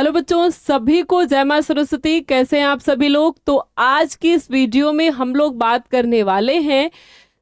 Hello बच्चों, सभी को जय मां सरस्वती। कैसे हैं आप सभी लोग। तो आज की इस वीडियो में हम लोग बात करने वाले हैं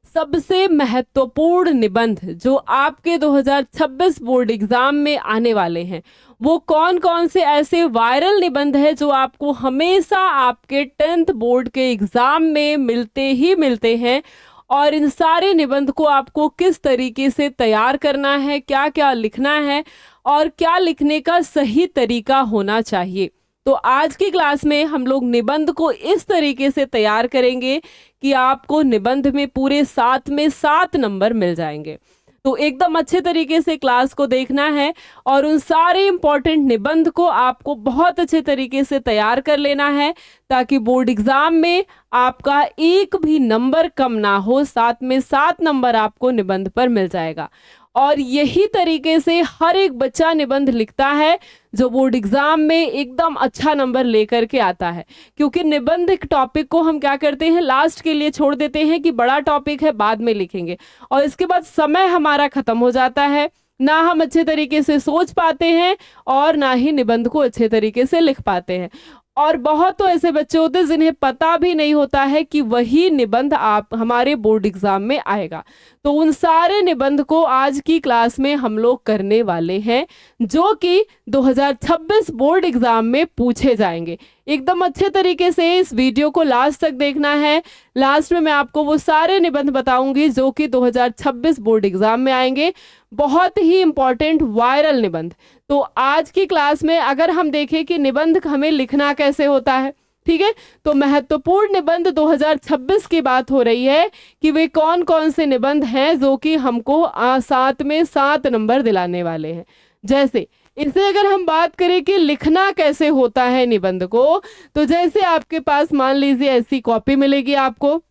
सबसे महत्वपूर्ण निबंध जो आपके 2026 बोर्ड एग्जाम में आने वाले हैं। वो कौन कौन से ऐसे वायरल निबंध है जो आपको हमेशा आपके 10th बोर्ड के एग्जाम में मिलते हैं, और इन सारे निबंध को आपको किस तरीके से तैयार करना है, क्या क्या लिखना है और क्या लिखने का सही तरीका होना चाहिए। तो आज की क्लास में हम लोग निबंध को इस तरीके से तैयार करेंगे कि आपको निबंध में पूरे 7 में 7 नंबर मिल जाएंगे। तो एकदम अच्छे तरीके से क्लास को देखना है और उन सारे इंपॉर्टेंट निबंध को आपको बहुत अच्छे तरीके से तैयार कर लेना है, ताकि बोर्ड एग्जाम में आपका एक भी नंबर कम ना हो। 7 में 7 नंबर आपको निबंध पर मिल जाएगा। और यही तरीके से हर एक बच्चा निबंध लिखता है जो बोर्ड एग्जाम में एकदम अच्छा नंबर लेकर के आता है। क्योंकि निबंध एक टॉपिक को हम क्या करते हैं, लास्ट के लिए छोड़ देते हैं कि बड़ा टॉपिक है बाद में लिखेंगे, और इसके बाद समय हमारा खत्म हो जाता है, ना हम अच्छे तरीके से सोच पाते हैं और ना ही निबंध को अच्छे तरीके से लिख पाते हैं। और बहुत तो ऐसे बच्चे होते हैं जिन्हें पता भी नहीं होता है कि वही निबंध आप हमारे बोर्ड एग्जाम में आएगा। तो उन सारे निबंध को आज की क्लास में हम लोग करने वाले हैं जो कि 2026 बोर्ड एग्जाम में पूछे जाएंगे। एकदम अच्छे तरीके से इस वीडियो को लास्ट तक देखना है। लास्ट में मैं आपको वो सारे निबंध बताऊंगी जो कि 2026 बोर्ड एग्जाम में आएंगे, बहुत ही इंपॉर्टेंट वायरल निबंध। तो आज की क्लास में अगर हम देखें कि निबंध हमें लिखना कैसे होता है, ठीक है, तो महत्वपूर्ण निबंध 2026 की बात हो रही है कि वे कौन कौन से निबंध हैं जो कि हमको 7 में 7 नंबर दिलाने वाले हैं। जैसे इसे अगर हम बात करें कि लिखना कैसे होता है निबंध को, तो जैसे आपके पास मान लीजिए ऐसी कॉपी मिलेगी आपको।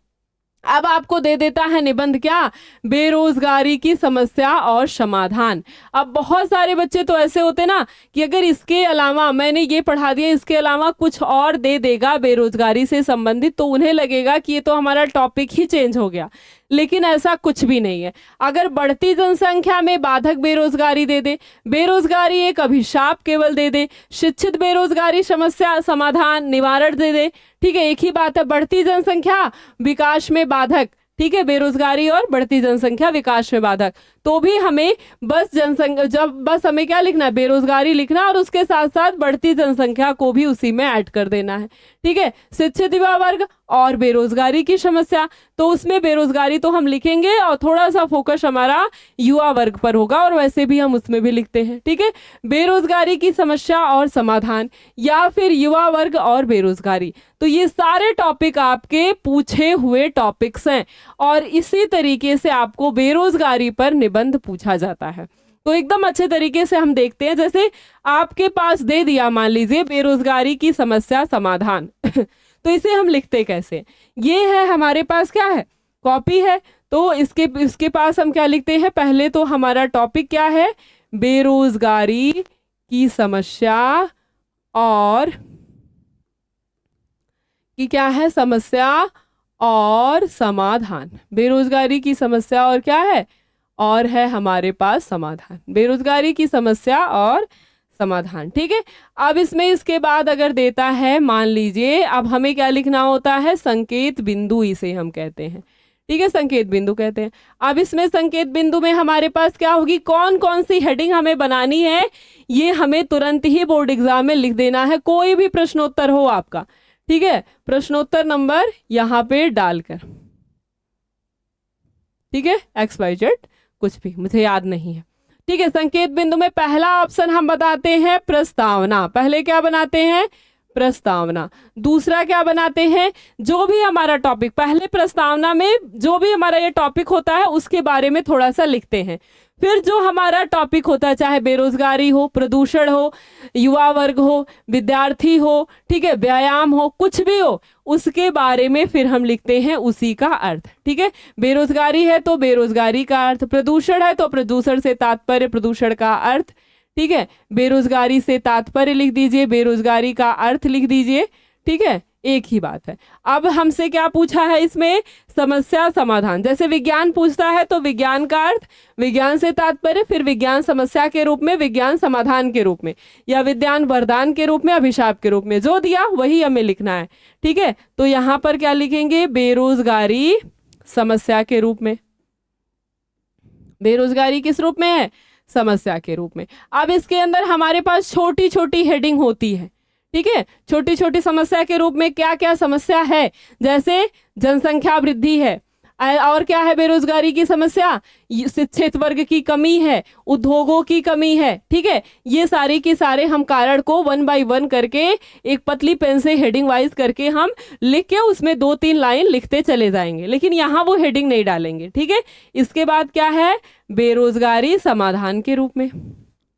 अब आपको दे देता है निबंध क्या, बेरोजगारी की समस्या और समाधान। अब बहुत सारे बच्चे तो ऐसे होते ना कि अगर इसके अलावा मैंने ये पढ़ा दिया, इसके अलावा कुछ और दे देगा बेरोजगारी से संबंधित, तो उन्हें लगेगा कि ये तो हमारा टॉपिक ही चेंज हो गया। लेकिन ऐसा कुछ भी नहीं है। अगर बढ़ती जनसंख्या में बाधक बेरोजगारी दे दे, बेरोजगारी एक अभिशाप केवल दे दे, शिक्षित बेरोजगारी समस्या समाधान निवारण दे दे, ठीक है, एक ही बात है। बढ़ती जनसंख्या विकास में बाधक, ठीक है, बेरोजगारी और बढ़ती जनसंख्या विकास में बाधक, तो भी हमें बस हमें क्या लिखना है, बेरोजगारी लिखना, और उसके साथ साथ बढ़ती जनसंख्या को भी उसी में ऐड कर देना है, ठीक है। शिक्षित युवा वर्ग और बेरोजगारी की समस्या, तो उसमें बेरोजगारी तो हम लिखेंगे और थोड़ा सा फोकस हमारा युवा वर्ग पर होगा, और वैसे भी हम उसमें भी लिखते हैं, ठीक है। बेरोजगारी की समस्या और समाधान या फिर युवा वर्ग और बेरोजगारी, तो ये सारे टॉपिक आपके पूछे हुए टॉपिक्स हैं, और इसी तरीके से आपको बेरोजगारी पर निबंध पूछा जाता है। तो एकदम अच्छे तरीके से हम देखते हैं। जैसे आपके पास दे दिया मान लीजिए बेरोजगारी की समस्या समाधान तो इसे हम लिखते कैसे, ये है हमारे पास क्या है, कॉपी है। तो इसके पास हम क्या लिखते हैं, पहले तो हमारा टॉपिक क्या है, बेरोजगारी की समस्या और की क्या है, समस्या और समाधान। बेरोजगारी की समस्या और क्या है, और है हमारे पास समाधान। बेरोजगारी की समस्या और समाधान, ठीक है। अब इसमें इसके बाद अगर देता है मान लीजिए, अब हमें क्या लिखना होता है, संकेत बिंदु इसे हम कहते हैं, ठीक है, संकेत बिंदु कहते हैं। अब इसमें संकेत बिंदु में हमारे पास क्या होगी, कौन कौन सी हेडिंग हमें बनानी है, ये हमें तुरंत ही बोर्ड एग्जाम में लिख देना है। कोई भी प्रश्नोत्तर हो आपका, ठीक है, प्रश्नोत्तर नंबर यहाँ पे डालकर, ठीक है, XYZ कुछ भी मुझे याद नहीं है, ठीक है। संकेत बिंदु में पहला ऑप्शन हम बताते हैं प्रस्तावना। पहले क्या बनाते हैं, प्रस्तावना। दूसरा क्या बनाते हैं, जो भी हमारा टॉपिक, पहले प्रस्तावना में जो भी हमारा ये टॉपिक होता है उसके बारे में थोड़ा सा लिखते हैं। फिर जो हमारा टॉपिक होता है, चाहे बेरोजगारी हो, प्रदूषण हो, युवा वर्ग हो, विद्यार्थी हो, ठीक है, व्यायाम हो, कुछ भी हो, उसके बारे में फिर हम लिखते हैं उसी का अर्थ, ठीक है। बेरोजगारी है तो बेरोजगारी का अर्थ, प्रदूषण है तो प्रदूषण से तात्पर्य प्रदूषण का अर्थ, ठीक है। बेरोजगारी से तात्पर्य लिख दीजिए, बेरोजगारी का अर्थ लिख दीजिए, ठीक है। एक ही बात है। अब हमसे क्या पूछा है इसमें, समस्या समाधान। जैसे विज्ञान पूछता है तो विज्ञान का अर्थ, विज्ञान से तात्पर्य, फिर विज्ञान समस्या के रूप में, विज्ञान समाधान के रूप में, या विज्ञान वरदान के रूप में, अभिशाप के रूप में, जो दिया वही हमें लिखना है। ठीक है, तो यहाँ पर क्या लिखेंगे, बेरोजगारी समस्या के रूप में। बेरोजगारी किस रूप में है, समस्या के रूप में। अब इसके अंदर हमारे पास छोटी छोटी हेडिंग होती है। ठीक है, छोटी छोटी समस्या के रूप में क्या क्या समस्या है, जैसे जनसंख्या वृद्धि है, और क्या है बेरोजगारी की समस्या, शिक्षित वर्ग की कमी है, उद्योगों की कमी है। ठीक है, ये सारे के सारे हम कारण को 1 बाय 1 करके एक पतली पेन से हेडिंग वाइज करके हम लिख के उसमें 2-3 लाइन लिखते चले जाएंगे, लेकिन यहाँ वो हेडिंग नहीं डालेंगे। ठीक है, इसके बाद क्या है, बेरोजगारी समाधान के रूप में।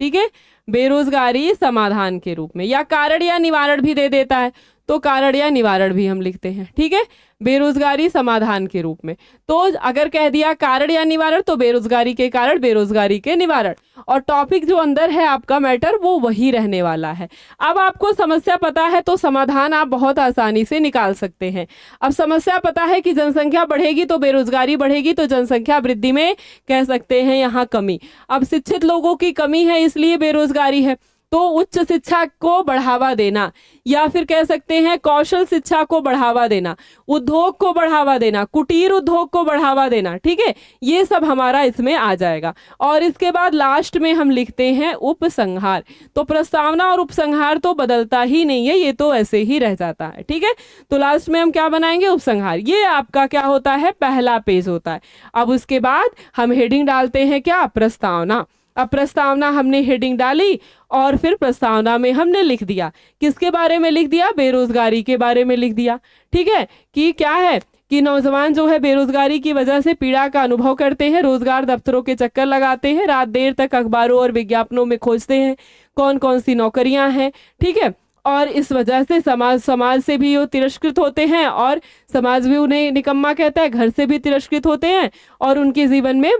ठीक है, बेरोजगारी समाधान के रूप में, या कारण या निवारण भी दे देता है तो कारण या निवारण भी हम लिखते हैं। ठीक है, बेरोजगारी समाधान के रूप में। तो अगर कह दिया कारण या निवारण तो बेरोजगारी के कारण, बेरोजगारी के निवारण, और टॉपिक जो अंदर है आपका मैटर वो वही रहने वाला है। अब आपको समस्या पता है तो समाधान आप बहुत आसानी से निकाल सकते हैं। अब समस्या पता है कि जनसंख्या बढ़ेगी तो बेरोजगारी बढ़ेगी, तो जनसंख्या वृद्धि में कह सकते हैं यहाँ कमी। अब शिक्षित लोगों की कमी है इसलिए बेरोजगारी है, तो उच्च शिक्षा को बढ़ावा देना, या फिर कह सकते हैं कौशल शिक्षा को बढ़ावा देना, उद्योग को बढ़ावा देना, कुटीर उद्योग को बढ़ावा देना। ठीक है, ये सब हमारा इसमें आ जाएगा। और इसके बाद लास्ट में हम लिखते हैं उपसंहार। तो प्रस्तावना और उपसंहार तो बदलता ही नहीं है, ये तो ऐसे ही रह जाता है। ठीक है, तो लास्ट में हम क्या बनाएंगे, उपसंहार। ये आपका क्या होता है, पहला पेज होता है। अब उसके बाद हम हेडिंग डालते हैं क्या, प्रस्तावना। अब प्रस्तावना हमने हेडिंग डाली और फिर प्रस्तावना में हमने लिख दिया, किसके बारे में लिख दिया, बेरोजगारी के बारे में लिख दिया। ठीक है, कि क्या है कि नौजवान जो है बेरोजगारी की वजह से पीड़ा का अनुभव करते हैं, रोजगार दफ्तरों के चक्कर लगाते हैं, रात देर तक अखबारों और विज्ञापनों में खोजते हैं कौन कौन सी नौकरियां हैं। ठीक है, और इस वजह से समाज से भी वो तिरस्कृत होते हैं, और समाज भी उन्हें निकम्मा कहता है, घर से भी तिरस्कृत होते हैं, और उनके जीवन में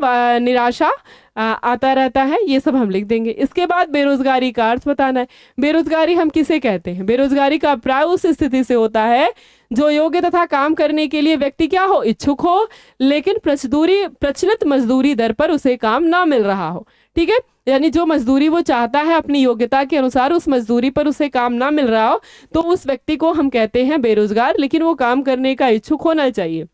निराशा आता रहता है। ये सब हम लिख देंगे। इसके बाद बेरोजगारी का अर्थ बताना है। बेरोजगारी हम किसे कहते हैं, बेरोजगारी का अभिप्राय उस स्थिति से होता है जो योग्य तथा काम करने के लिए व्यक्ति क्या हो, इच्छुक हो, लेकिन प्रचलित मजदूरी दर पर उसे काम ना मिल रहा हो। ठीक है, यानी जो मजदूरी वो चाहता है अपनी योग्यता के अनुसार, उस मजदूरी पर उसे काम ना मिल रहा हो, तो उस व्यक्ति को हम कहते हैं बेरोजगार, लेकिन वो काम करने का इच्छुक होना चाहिए।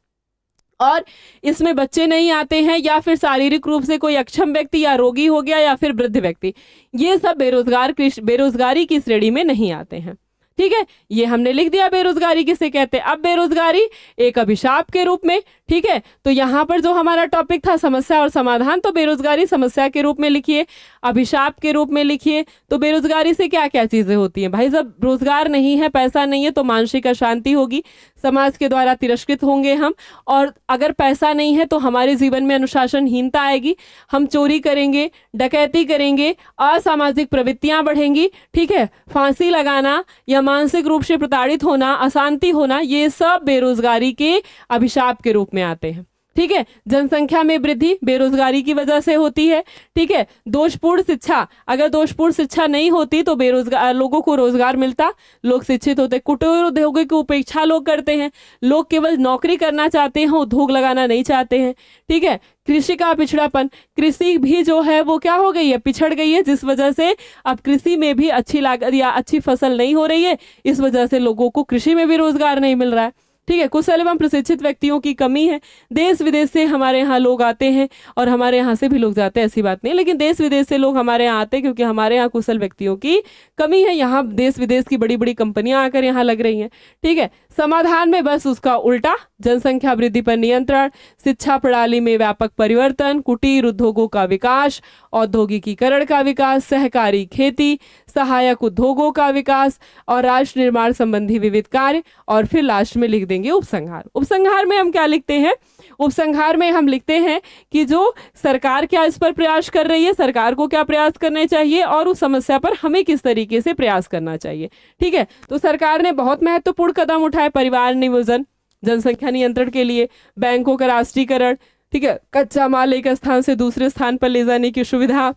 और इसमें बच्चे नहीं आते हैं, या फिर शारीरिक रूप से कोई अक्षम व्यक्ति या रोगी हो गया, या फिर वृद्ध व्यक्ति, ये सब बेरोजगारी की श्रेणी में नहीं आते हैं। ठीक है, ये हमने लिख दिया बेरोजगारी किसे कहते हैं। अब बेरोजगारी एक अभिशाप के रूप में। ठीक है, तो यहाँ पर जो हमारा टॉपिक था समस्या और समाधान, तो बेरोजगारी समस्या के रूप में लिखिए, अभिशाप के रूप में लिखिए। तो बेरोजगारी से क्या क्या चीजें होती हैं भाई, जब रोजगार नहीं है, पैसा नहीं है, तो मानसिक अशांति होगी, समाज के द्वारा तिरस्कृत होंगे हम, और अगर पैसा नहीं है तो हमारे जीवन में अनुशासनहीनता आएगी, हम चोरी करेंगे, डकैती करेंगे, असामाजिक प्रवृत्तियां बढ़ेंगी। ठीक है, फांसी लगाना या मानसिक रूप से प्रताड़ित होना, अशांति होना, ये सब बेरोजगारी के अभिशाप के रूप में आते हैं। ठीक है, जनसंख्या में वृद्धि बेरोजगारी की वजह से होती है। ठीक है, दोषपूर्ण शिक्षा, अगर दोषपूर्ण शिक्षा नहीं होती तो बेरोजगार लोगों को रोजगार मिलता, लोग शिक्षित होते। कुटीर उद्योगों की उपेक्षा लोग करते हैं, लोग केवल नौकरी करना चाहते हैं, उद्योग लगाना नहीं चाहते हैं। ठीक है, कृषि का पिछड़ापन, कृषि भी जो है वो क्या हो गई है, पिछड़ गई है, जिस वजह से अब कृषि में भी अच्छी लागत या अच्छी फसल नहीं हो रही है, इस वजह से लोगों को कृषि में भी रोजगार नहीं मिल रहा है। ठीक है, कुशल एवं प्रशिक्षित व्यक्तियों की कमी है, देश विदेश से हमारे यहाँ लोग आते हैं, और हमारे यहाँ से भी लोग जाते हैं, ऐसी बात नहीं, लेकिन देश विदेश से लोग हमारे यहाँ आते हैं क्योंकि हमारे यहाँ कुशल व्यक्तियों की कमी है। यहाँ देश विदेश की बड़ी बड़ी कंपनियां आकर यहाँ लग रही हैं। ठीक है, समाधान में बस उसका उल्टा, जनसंख्या वृद्धि पर नियंत्रण, शिक्षा प्रणाली में व्यापक परिवर्तन, कुटीर उद्योगों का विकास, औद्योगिकीकरण का विकास, सहकारी खेती, सहायक उद्योगों का विकास, और राष्ट्र निर्माण संबंधी विविध कार्य, और फिर लास्ट में लिख देंगे उपसंहार। उपसंहार में हम क्या लिखते हैं, उपसंहार में हम लिखते हैं कि जो सरकार क्या इस पर प्रयास कर रही है, सरकार को क्या प्रयास करने चाहिए, और उस समस्या पर हमें किस तरीके से प्रयास करना चाहिए। ठीक है, तो सरकार ने बहुत महत्वपूर्ण कदम उठाए, परिवार नियोजन, जनसंख्या नियंत्रण के लिए, बैंकों का राष्ट्रीयकरण, ठीक है, कच्चा माल एक स्थान से दूसरे स्थान पर ले जाने की सुविधा,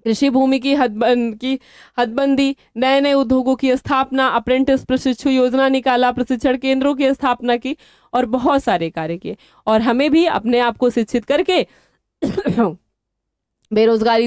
कृषि भूमि की हदबंदी, नए नए उद्योगों की स्थापना, अप्रेंटिस प्रशिक्षु योजना निकाला, प्रशिक्षण केंद्रों की स्थापना की और बहुत सारे कार्य किए। और हमें भी अपने आप को शिक्षित करके बेरोजगारी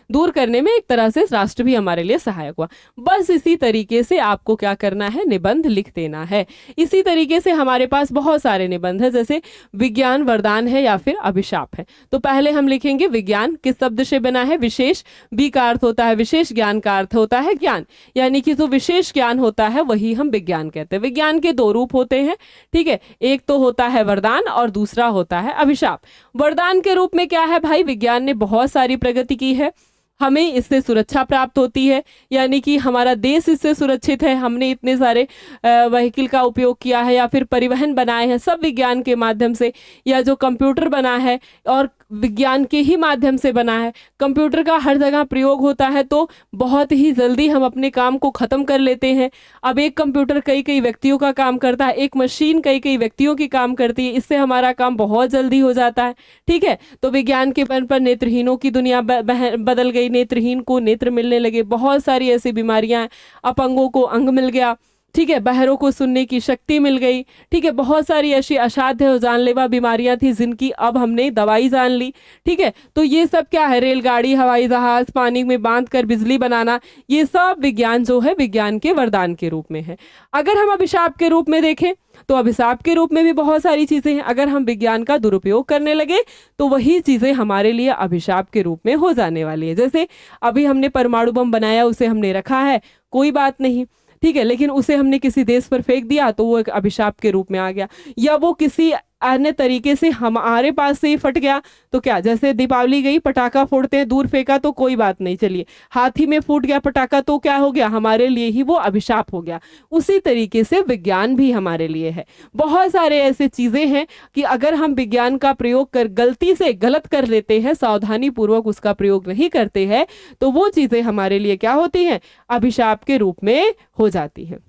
दूर करने में एक तरह से राष्ट्र भी हमारे लिए सहायक हुआ। बस इसी तरीके से आपको क्या करना है, निबंध लिख देना है। इसी तरीके से हमारे पास बहुत सारे निबंध है, जैसे विज्ञान वरदान है या फिर अभिशाप है। तो पहले हम लिखेंगे विज्ञान किस शब्द से बना है, विशेष, बी का अर्थ होता है विशेष, ज्ञान का अर्थ होता है ज्ञान, यानी कि जो विशेष ज्ञान होता है वही हम विज्ञान कहते हैं। विज्ञान के दो रूप होते हैं, ठीक है, एक तो होता है वरदान और दूसरा होता है अभिशाप। वरदान के रूप में क्या है भाई, विज्ञान ने बहुत सारी प्रगति की है, हमें इससे सुरक्षा प्राप्त होती है, यानी कि हमारा देश इससे सुरक्षित है। हमने इतने सारे व्हीकल का उपयोग किया है या फिर परिवहन बनाए हैं, सब विज्ञान के माध्यम से, या जो कंप्यूटर बना है और विज्ञान के ही माध्यम से बना है। कंप्यूटर का हर जगह प्रयोग होता है तो बहुत ही जल्दी हम अपने काम को ख़त्म कर लेते हैं। अब एक कंप्यूटर कई कई व्यक्तियों का काम करता है, एक मशीन कई कई व्यक्तियों की काम करती है, इससे हमारा काम बहुत जल्दी हो जाता है, ठीक है। तो विज्ञान के बल पर नेत्रहीनों की दुनिया बदल गई, नेत्रहीन को नेत्र मिलने लगे, बहुत सारी ऐसी बीमारियां हैं, अपंगों को अंग मिल गया, ठीक है, बहरों को सुनने की शक्ति मिल गई, ठीक है, बहुत सारी ऐसी असाध्य और जानलेवा बीमारियां थी जिनकी अब हमने दवाई जान ली, ठीक है। तो ये सब क्या है, रेलगाड़ी, हवाई जहाज, पानी में बांध कर बिजली बनाना, ये सब विज्ञान जो है विज्ञान के वरदान के रूप में है। अगर हम अभिशाप के रूप में देखें तो अभिशाप के रूप में भी बहुत सारी चीजें हैं। अगर हम विज्ञान का दुरुपयोग करने लगे तो वही चीजें हमारे लिए अभिशाप के रूप में हो जाने वाली है। जैसे अभी हमने परमाणु बम बनाया, उसे हमने रखा है, कोई बात नहीं, ठीक है, लेकिन उसे हमने किसी देश पर फेंक दिया तो वो एक अभिशाप के रूप में आ गया, या वो किसी अन्य तरीके से हमारे पास से ही फट गया तो क्या, जैसे दीपावली गई, पटाखा फोड़ते हैं, दूर फेंका तो कोई बात नहीं, चलिए हाथी में फूट गया पटाखा तो क्या हो गया, हमारे लिए ही वो अभिशाप हो गया। उसी तरीके से विज्ञान भी हमारे लिए है। बहुत सारे ऐसे चीजें हैं कि अगर हम विज्ञान का प्रयोग कर गलती से गलत कर लेते हैं, सावधानी पूर्वक उसका प्रयोग नहीं करते हैं, तो वो चीजें हमारे लिए क्या होती हैं, अभिशाप के रूप में हो जाती हैं,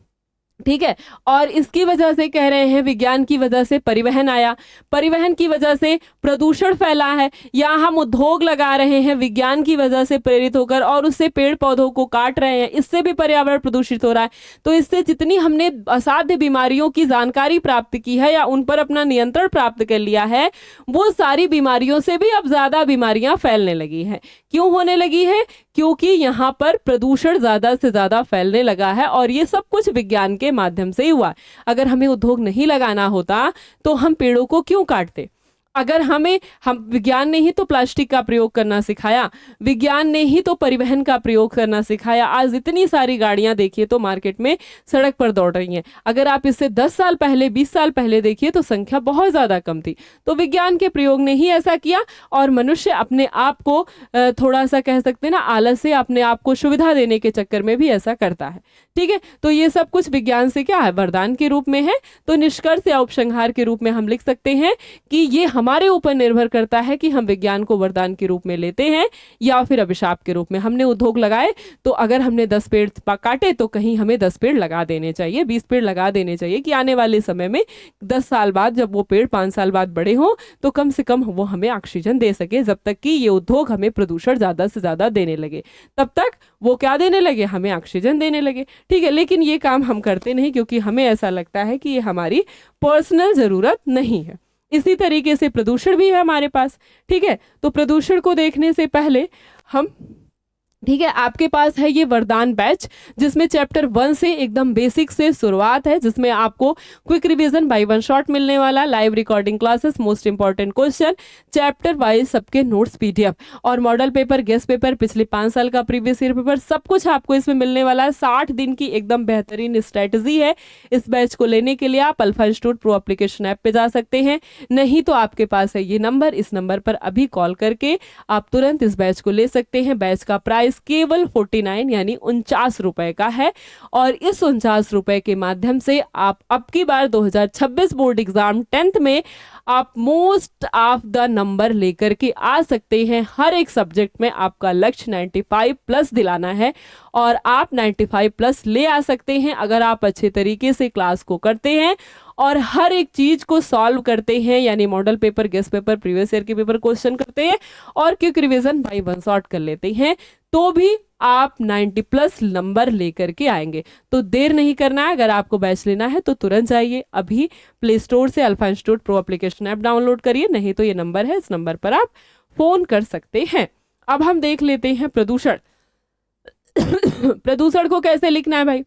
ठीक है। और इसकी वजह से कह रहे हैं विज्ञान की वजह से परिवहन आया, परिवहन की वजह से प्रदूषण फैला है, या हम उद्योग लगा रहे हैं विज्ञान की वजह से प्रेरित होकर और उससे पेड़ पौधों को काट रहे हैं, इससे भी पर्यावरण प्रदूषित हो रहा है। तो इससे जितनी हमने असाध्य बीमारियों की जानकारी प्राप्त की है या उन पर अपना नियंत्रण प्राप्त कर लिया है, वो सारी बीमारियों से भी अब ज्यादा बीमारियां फैलने लगी हैं। क्यों होने लगी है, क्योंकि यहाँ पर प्रदूषण ज्यादा से ज्यादा फैलने लगा है और ये सब कुछ विज्ञान के माध्यम से ही हुआ। अगर हमें उद्योग नहीं लगाना होता तो हम पेड़ों को क्यों काटते। अगर हम विज्ञान ने ही तो प्लास्टिक का प्रयोग करना सिखाया, विज्ञान ने ही तो परिवहन का प्रयोग करना सिखाया। आज इतनी सारी गाड़ियां देखिए तो मार्केट में सड़क पर दौड़ रही हैं। अगर आप इससे 10 साल पहले 20 साल पहले देखिए तो संख्या बहुत ज़्यादा कम थी। तो विज्ञान के प्रयोग ने ही ऐसा किया और मनुष्य अपने आप को थोड़ा सा कह सकते हैं ना, आलस से अपने आप को सुविधा देने के चक्कर में भी ऐसा करता है, ठीक है। तो ये सब कुछ विज्ञान से क्या है, वरदान के रूप में है। तो निष्कर्ष या उपसंहार के रूप में हम लिख सकते हैं कि ये हमारे ऊपर निर्भर करता है कि हम विज्ञान को वरदान के रूप में लेते हैं या फिर अभिशाप के रूप में। हमने उद्योग लगाए तो अगर हमने 10 पेड़ काटे तो कहीं हमें 10 पेड़ लगा देने चाहिए, 20 पेड़ लगा देने चाहिए कि आने वाले समय में 10 साल बाद जब वो पेड़ 5 साल बाद बड़े हों तो कम से कम वो हमें ऑक्सीजन दे सके। जब तक कि ये उद्योग हमें प्रदूषण ज़्यादा से ज़्यादा देने लगे तब तक वो क्या देने लगे, हमें ऑक्सीजन देने लगे, ठीक है। लेकिन ये काम हम करते नहीं क्योंकि हमें ऐसा लगता है कि ये हमारी पर्सनल ज़रूरत नहीं है। इसी तरीके से प्रदूषण भी है हमारे पास, ठीक है। तो प्रदूषण को देखने से पहले हम, ठीक है, आपके पास है ये वरदान बैच जिसमें चैप्टर 1 से एकदम बेसिक से शुरुआत है, जिसमें आपको quick revision by one shot मिलने वाला, live recording classes, most important question, chapter wise सबके नोट्स PDF और मॉडल पेपर, गेस्ट पेपर, पिछले 5 साल का प्रीवियस ईयर पेपर, सब कुछ आपको इसमें मिलने वाला है। 60 दिन की एकदम बेहतरीन स्ट्रैटेजी है। इस बैच को लेने के लिए आप alpha institute pro application app पे जा सकते हैं, नहीं तो आपके पास है ये नंबर, इस नंबर पर अभी कॉल करके आप तुरंत इस बैच को ले सकते हैं। बैच का प्राइस प्राइस केवल 49 यानी 49 रुपए का है। और इस 49 रुपए के माध्यम से आप अब की बार 2026 बोर्ड एग्जाम 10th में आप मोस्ट ऑफ द नंबर लेकर के आ सकते हैं। हर एक सब्जेक्ट में आपका लक्ष्य 95 प्लस दिलाना है और आप 95 प्लस ले आ सकते हैं अगर आप अच्छे तरीके से क्लास को करते हैं और हर एक चीज को सॉल्व करते हैं, यानी model paper, guest paper, previous year के पेपर क्वेश्चन करते हैं और quick revision by one shot कर लेते हैं, तो भी आप 90 प्लस नंबर लेकर के आएंगे। तो देर नहीं करना है, अगर आपको बैच लेना है तो तुरंत जाइए, अभी प्ले स्टोर से alpha institute pro application app download करिए, नहीं तो ये नंबर है, इस नंबर पर आप फोन कर सकते हैं। अब हम देख लेते हैं प्रदूषण। प्रदूषण को कैसे लिखना है भाई?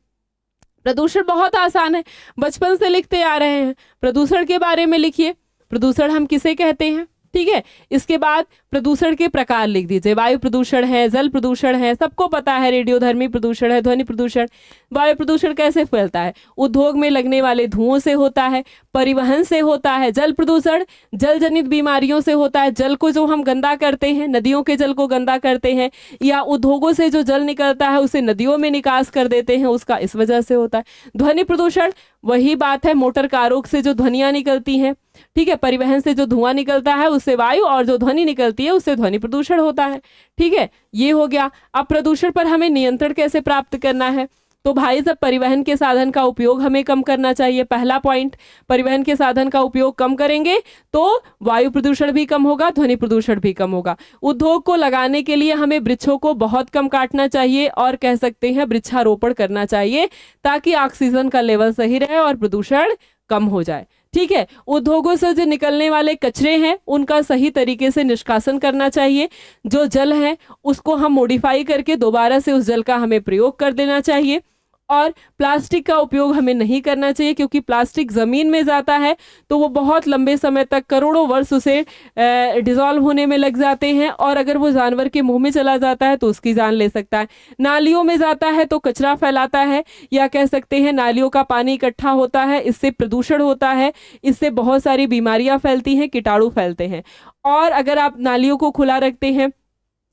प्रदूषण बहुत आसान है, बचपन से लिखते आ रहे हैं। प्रदूषण के बारे में लिखिए, प्रदूषण हम किसे कहते हैं, ठीक है। इसके बाद प्रदूषण के प्रकार लिख दीजिए, वायु प्रदूषण है, जल प्रदूषण है, सबको पता है, रेडियोधर्मी प्रदूषण है, ध्वनि प्रदूषण। वायु प्रदूषण कैसे फैलता है? उद्योग में लगने वाले धुओं से होता है, परिवहन से होता है। जल प्रदूषण जल जनित बीमारियों से होता है, जल को जो हम गंदा करते हैं, नदियों के जल को गंदा करते हैं या उद्योगों से जो जल निकलता है उसे नदियों में निकास कर देते हैं, उसका इस वजह से होता है। ध्वनि प्रदूषण वही बात है, मोटर कारों से जो ध्वनियां निकलती हैं, ठीक है, परिवहन से जो धुआं निकलता है उससे वायु, और जो ध्वनि निकलती है उससे ध्वनि प्रदूषण होता है, ठीक है, ये हो गया। अब प्रदूषण पर हमें नियंत्रण कैसे प्राप्त करना है? तो भाई सब परिवहन के साधन का उपयोग हमें कम करना चाहिए। पहला पॉइंट, परिवहन के साधन का उपयोग कम करेंगे तो वायु प्रदूषण भी कम होगा, ध्वनि प्रदूषण भी कम होगा। उद्योग को लगाने के लिए हमें वृक्षों को बहुत कम काटना चाहिए और कह सकते हैं वृक्षारोपण करना चाहिए, ताकि ऑक्सीजन का लेवल सही रहे और प्रदूषण कम हो जाए, ठीक है। उद्योगों से जो निकलने वाले कचरे हैं उनका सही तरीके से निष्कासन करना चाहिए। जो जल है उसको हम मॉडिफाई करके दोबारा से उस जल का हमें प्रयोग कर देना चाहिए। और प्लास्टिक का उपयोग हमें नहीं करना चाहिए, क्योंकि प्लास्टिक ज़मीन में जाता है तो वो बहुत लंबे समय तक, करोड़ों वर्ष उसे डिज़ोल्व होने में लग जाते हैं, और अगर वो जानवर के मुंह में चला जाता है तो उसकी जान ले सकता है। नालियों में जाता है तो कचरा फैलाता है, या कह सकते हैं नालियों का पानी इकट्ठा होता है, इससे प्रदूषण होता है, इससे बहुत सारी बीमारियां फैलती हैं, कीटाणु फैलते हैं। और अगर आप नालियों को खुला रखते हैं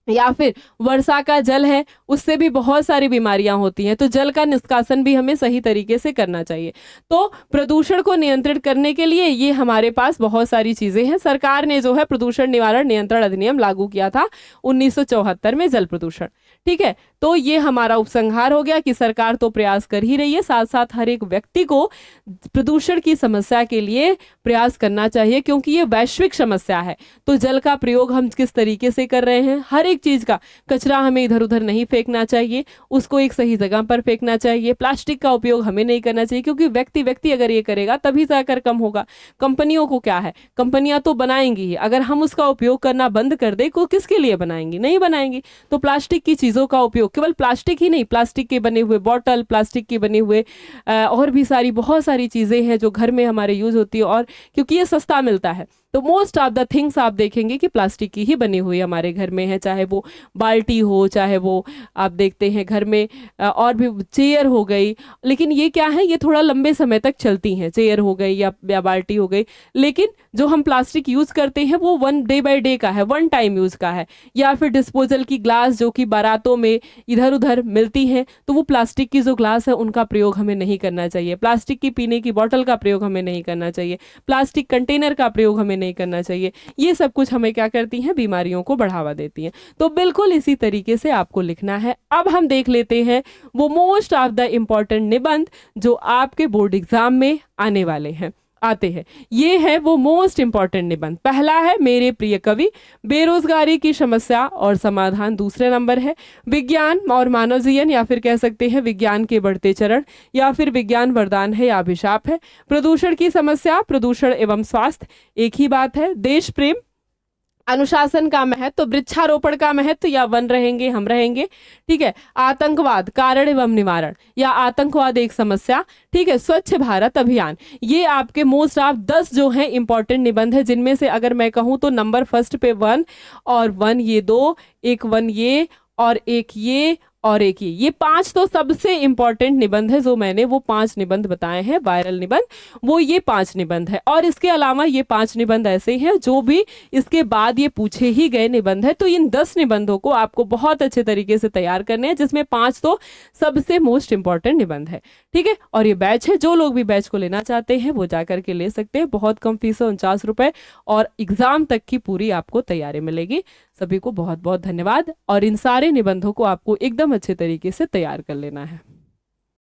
या फिर वर्षा का जल है, उससे भी बहुत सारी बीमारियां होती हैं, तो जल का निष्कासन भी हमें सही तरीके से करना चाहिए। तो प्रदूषण को नियंत्रित करने के लिए ये हमारे पास बहुत सारी चीजें हैं। सरकार ने जो है प्रदूषण निवारण नियंत्रण अधिनियम लागू किया था 1974 में, जल प्रदूषण, ठीक है। तो ये हमारा उपसंहार हो गया कि सरकार तो प्रयास कर ही रही है, साथ साथ हर एक व्यक्ति को प्रदूषण की समस्या के लिए प्रयास करना चाहिए, क्योंकि ये वैश्विक समस्या है। तो जल का प्रयोग हम किस तरीके से कर रहे हैं, हर एक चीज का, कचरा हमें इधर उधर नहीं फेंकना चाहिए, उसको एक सही जगह पर फेंकना चाहिए। प्लास्टिक का उपयोग हमें नहीं करना चाहिए, क्योंकि व्यक्ति अगर ये करेगा तभी जाकर कम होगा। कंपनियों को क्या है, कंपनियां तो बनाएंगी ही, अगर हम उसका उपयोग करना बंद कर दे तो किसके लिए बनाएंगी, नहीं बनाएंगी। तो प्लास्टिक की चीजों का उपयोग, केवल प्लास्टिक ही नहीं, प्लास्टिक के बने हुए बॉटल, प्लास्टिक के बने हुए और भी बहुत सारी चीजें हैं जो घर में हमारे यूज होती है, और क्योंकि ये सस्ता मिलता है तो मोस्ट ऑफ द थिंग्स आप देखेंगे कि प्लास्टिक की ही बनी हुई हमारे घर में है, चाहे वो बाल्टी हो, चाहे वो आप देखते हैं घर में और भी चेयर हो गई। लेकिन ये क्या है, ये थोड़ा लंबे समय तक चलती हैं, चेयर हो गई या बाल्टी हो गई। लेकिन जो हम प्लास्टिक यूज करते हैं वो वन डे बाय डे का है, वन टाइम यूज का है। या फिर डिस्पोजल की ग्लास जो कि बारातों में इधर उधर मिलती हैं, तो वो प्लास्टिक की जो ग्लास है उनका प्रयोग हमें नहीं करना चाहिए। प्लास्टिक की पीने की बोतल का प्रयोग हमें नहीं करना चाहिए, प्लास्टिक कंटेनर का प्रयोग हमें नहीं करना चाहिए। ये सब कुछ हमें क्या करती हैं, बीमारियों को बढ़ावा देती हैं। तो बिल्कुल इसी तरीके से आपको लिखना है। अब हम देख लेते हैं वो मोस्ट ऑफ द इम्पॉर्टेंट निबंध जो आपके बोर्ड एग्जाम में आने वाले हैं, आते हैं। ये है वो मोस्ट इंपॉर्टेंट निबंध। पहला है मेरे प्रिय कवि, बेरोजगारी की समस्या और समाधान। दूसरे नंबर है विज्ञान और मानव जीवन, या फिर कह सकते हैं विज्ञान के बढ़ते चरण, या फिर विज्ञान वरदान है या अभिशाप है। प्रदूषण की समस्या, प्रदूषण एवं स्वास्थ्य, एक ही बात है। देश प्रेम, अनुशासन का महत्व, वृक्षारोपण का महत्व, या वन रहेंगे हम रहेंगे, ठीक है। आतंकवाद, कारण एवं निवारण, या आतंकवाद एक समस्या, ठीक है। स्वच्छ भारत अभियान। ये आपके मोस्ट ऑफ 10 जो हैं इंपॉर्टेंट निबंध है, जिनमें से अगर मैं कहूँ तो नंबर फर्स्ट पे 1 और 1 ये 2, एक 1 ये और एक ये और एक ये 5 तो सबसे इंपॉर्टेंट निबंध है, जो मैंने वो 5 निबंध बताए हैं वायरल निबंध, वो ये 5 निबंध है। और इसके अलावा ये 5 निबंध ऐसे हैं जो भी इसके बाद ये पूछे ही गए निबंध है। तो इन 10 निबंधों को आपको बहुत अच्छे तरीके से तैयार करने हैं, जिसमें 5 तो सबसे मोस्ट इंपॉर्टेंट निबंध है। ठीक है, और ये बैच है, जो लोग भी बैच को लेना चाहते हैं वो जा करके ले सकते हैं। बहुत कम फीस है, 49 रुपए, और एग्जाम तक की पूरी आपको तैयारी मिलेगी। सभी को बहुत बहुत धन्यवाद। और इन सारे निबंधों को आपको एकदम अच्छे तरीके से तैयार कर लेना है।